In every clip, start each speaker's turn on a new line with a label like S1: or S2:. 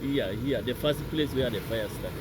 S1: Yeah, here, the first place where the fire started.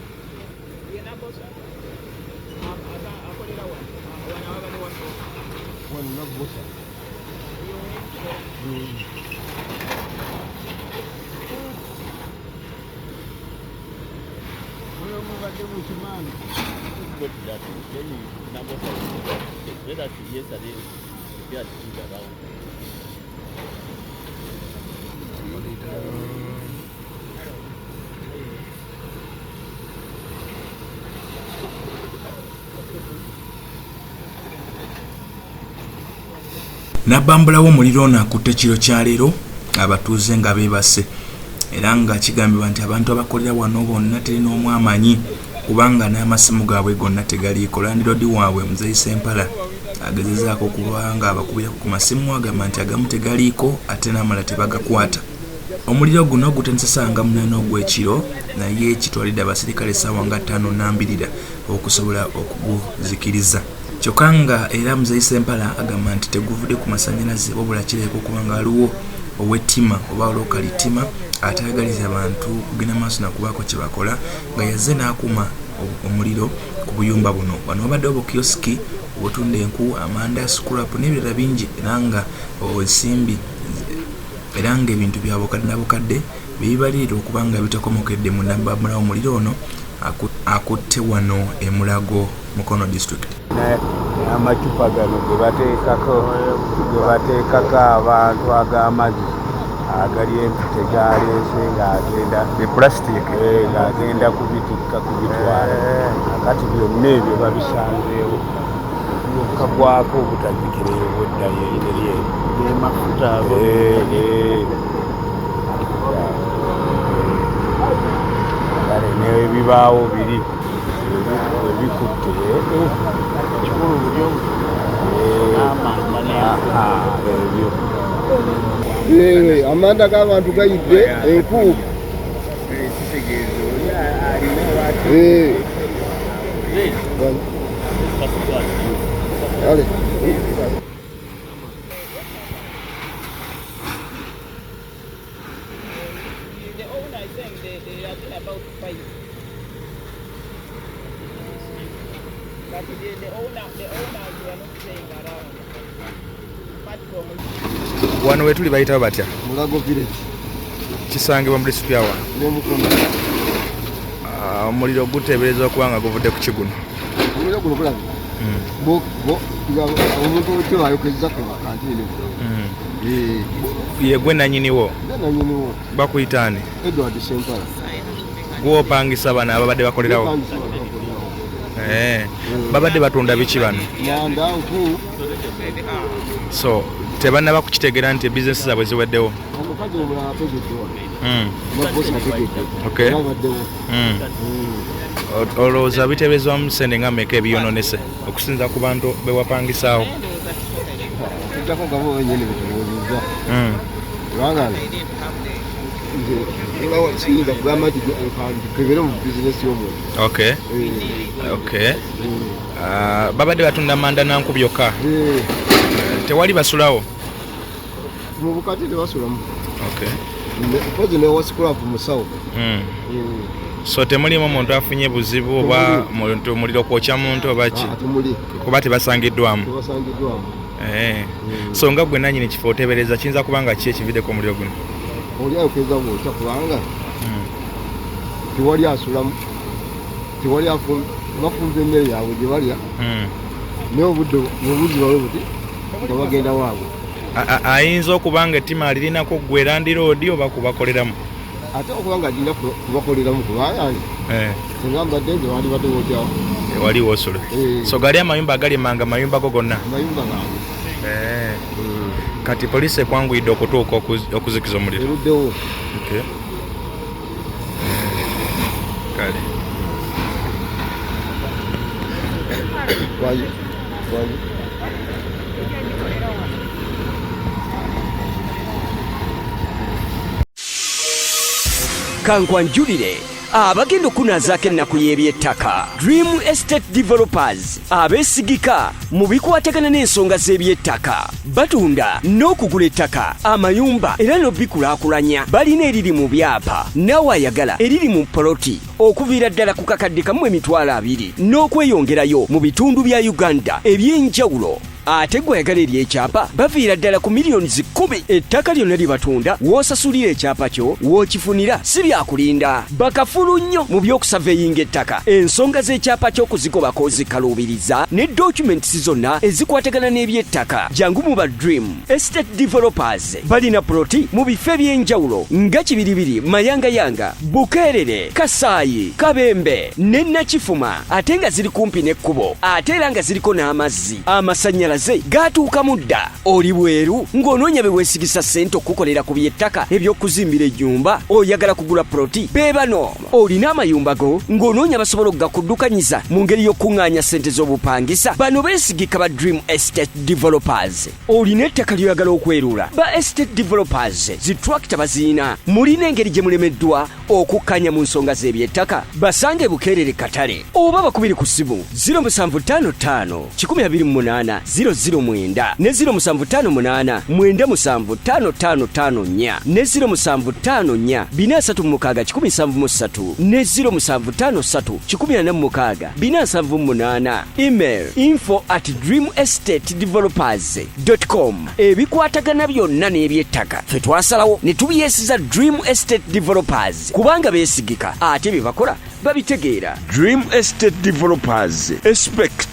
S2: Nabambula w'omuliro ono akutte kiro kya leero abatuuze nga beebase era nga kigambibwa nti abantu abakolera wano bonna terina omu amanyi kubanga n'amasimu gaabwe gonna tegaliiko. Landiroodi waabwe Muzeeyi Ssempala agezezaako okuba nga abakubirako ku masimu agamba nti agamu tegaliiko ate n'amala tebagakwata. Omuliro guno gutandisanga munaana ogw'ekiro naye kitwalidde abasirikale essaawa nga 5:20 okusobola okuguzikiriza. Kyokka nga era Muzeeyi Ssempala agamba nti teguvudde ku masannyalaze wabula kirabika okuba nga aliwo ow'ettima oba olokali ttima atayagaliza abantu kugenda maaso nakubaako kye bakola nga yazze n'akuma omuliro ku buyumba buno. Wano wabadde obukiyosiki obutunda enku, amanda, scrap n'ebirala bingi era nga ensimbi era nga ebintu bya bukadde nabukadde bibalirira okuba nga bitakomokedde mu nabambula omuliro ono akutte wano Emulago Mukono district.
S3: Amacupa gano ge bateekako abantu ag'amazzi agali empite galeese ng'agenda ng'agenda kubitikka kubitwala kati byonna ebyo babisanzeewo kagwako obutazikireewo eddayo
S1: Mafuta
S3: kale n'ebibaawo biri ebikutte
S1: kikulu bulyo
S3: ebyo
S4: amanda g'abantu gayidde enku.
S2: Wano wetuli bayitawo batya?
S4: Mulago village.
S2: Kisangibwa mu district yawa. Omuliro guteeberezebwa okuba nga guvudde ku kiguno.
S4: Omuliro guno gulaga. Omuntu okyo ayokezza ku kantini.
S2: Ye gwe nannyiniwo?
S4: Nannyiniwo.
S2: Bakuyita ani?
S4: Edward Ssempala.
S2: Gw'opangisa bano ababadde bakolerawo? Babadde batunda biki bano?
S4: Manda, nku.
S2: So tebannaba kukitegeera nti bizinesi zaabwe ziweddewo?
S4: Omukazi omulala ategeddewa. Mabosi ategedde.
S2: Okay.
S4: Abaddewo.
S2: Olowooza biteeberezebwamu ssente nga mmeka ebiyonoonese okusinza ku bantu be wapangisaawo?
S4: Ojjako nga bo wennyini betubuuzizza. Kubanga siyinza kugamba nti kebere mu bizinesi y'omuntu.
S2: Okay. Babadde batunda manda nanku byokka? Tewali basulawo?
S4: Mu bukati tebasulamu.
S2: Okay.
S4: Mpozi ne wascrap musawo.
S2: So temulimu omuntu afunye buzibu oba omuliro kwokya muntu oba ki? Kuba tebasangiddwamu?
S4: Tebasangiddwamu.
S2: So nga gwe nannyini kifo oteebereza kiyinza kuba nga ki ekividdeko omuliro guno?
S4: Oli ayokeza bwotya kubanga tewali asulamu, tewali bafunza emmere yaabwe gye balya naye obudde obuzi bawe buti nga bagenda waabwe.
S2: Ayinza okuba nga ettima alirinako ggwe Landiroodi oba kubakoleramu?
S4: Ate okuba nga agenda kubakoleramu kubanga singa mbadde nze wali badde wotyawo
S2: waliwo osula. So gali amayumba agali emanga mayumba go gonna?
S4: Amayumba gange.
S2: kati poliisi ekwanguyidde okutuuka okuzikiza omuliro.
S4: Eruddewo.
S2: Okay. Kale.
S4: Wali.
S5: Kankwanjulire abagenda okunazaako ennaku y'ebyettaka. Dream Estate Developers abeesigika mu bikwatagana n'ensonga z'ebyettaka. Batunda n'okugula ettaka, amayumba era n'obikulaakulanya. Balina eriri mu byapa, naawe ayagala eriri mu poloti okuviira ddala ku kakadde kamu emitwalo 2 n'okweyongerayo mu bitundu bya Uganda eby'enjawulo. Ate gwe ayagala ery'ekyapa baviira ddala ku miliyoni 10. Ettaka lyonna lye batunda w'osasulira ekyapa kyo w'okifunira si byakulinda. Bakafulu nnyo mu by'okusaveeyinga ettaka. Ensonga z'ekyapa ky'okuzigobako ozikaluubiriza ne documents zonna ezikwatagana n'ebyettaka. Jangu mu ba Dream Estate Developers balina ploti mu bifo eby'enjawulo nga Kibiribiri, Mayangayanga, Bukeerere, Kasaayi, Kabembe ne Nakifuma, ate nga ziri kumpi n'ekkubo, ate era nga ziriko n'amazzi, amasanyalaze gatuuka mudda. Oli bweru ng'onoonya be weesigisa ssente okukolera ku by'ettaka eby'okuzimbira ejjumba, oyagala kugula ploti, beebano. Olina amayumba go ng'onoonya basobola okugakuddukanyiza mu ngeri y'okkuŋŋaanya ssente z'obupangisa, bano beesigika ba Dream Estate Developers. Olina ettaka ly'oyagala okwerula, ba Estate Developers zitrakita baziina. Mulina engeri gye mulemeddwa okukkanya mu nsonga z'ebyettaka, basange Bukeerere Katale oba bakubiri ku ssimu 0755 128 009 ne 0758 9755554 ne 0754 436 ne 0753 146 email info@dreamestatedevelopers.com. ebikwatagana byonna n'ebyettaka ffe twasalawo ne tubyesiza Dream Estate Developers kubanga beesigika ate bye bakola babitegeera. Dream Estate Developers, expect